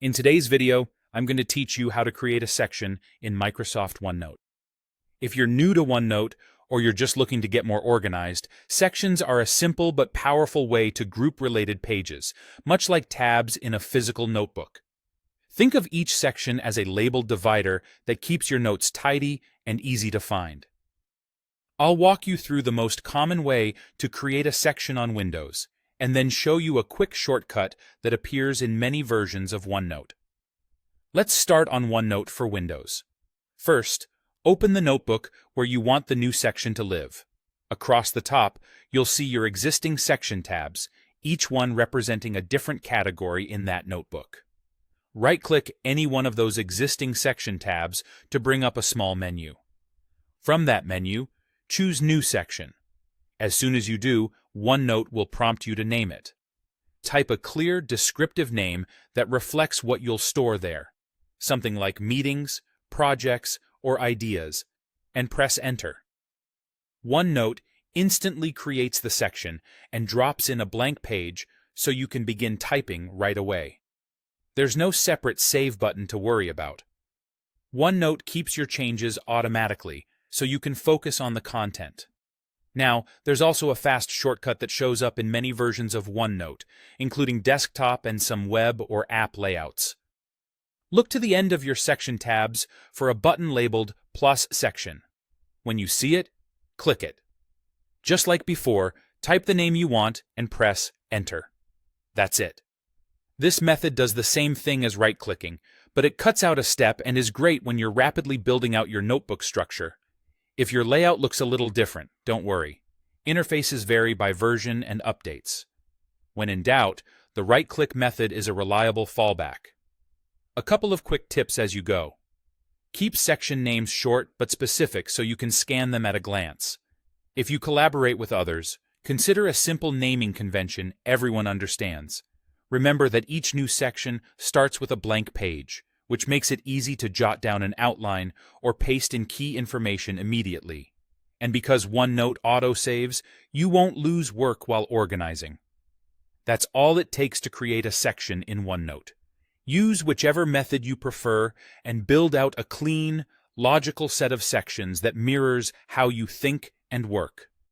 In today's video, I'm going to teach you how to create a section in Microsoft OneNote. If you're new to OneNote or you're just looking to get more organized, sections are a simple but powerful way to group related pages, much like tabs in a physical notebook. Think of each section as a labeled divider that keeps your notes tidy and easy to find. I'll walk you through the most common way to create a section on Windows, and then show you a quick shortcut that appears in many versions of OneNote. Let's start on OneNote for Windows. First, open the notebook where you want the new section to live. Across the top, you'll see your existing section tabs, each one representing a different category in that notebook. Right-click any one of those existing section tabs to bring up a small menu. From that menu, choose New Section. As soon as you do, OneNote will prompt you to name it. Type a clear, descriptive name that reflects what you'll store there, something like Meetings, Projects, or Ideas, and press Enter. OneNote instantly creates the section and drops in a blank page so you can begin typing right away. There's no separate Save button to worry about. OneNote keeps your changes automatically so you can focus on the content. Now, there's also a fast shortcut that shows up in many versions of OneNote, including desktop and some web or app layouts. Look to the end of your section tabs for a button labeled Plus Section. When you see it, click it. Just like before, type the name you want and press Enter. That's it. This method does the same thing as right-clicking, but it cuts out a step and is great when you're rapidly building out your notebook structure. If your layout looks a little different, don't worry. Interfaces vary by version and updates. When in doubt, the right-click method is a reliable fallback. A couple of quick tips as you go. Keep section names short but specific so you can scan them at a glance. If you collaborate with others, consider a simple naming convention everyone understands. Remember that each new section starts with a blank page, which makes it easy to jot down an outline or paste in key information immediately. And because OneNote auto-saves, you won't lose work while organizing. That's all it takes to create a section in OneNote. Use whichever method you prefer and build out a clean, logical set of sections that mirrors how you think and work.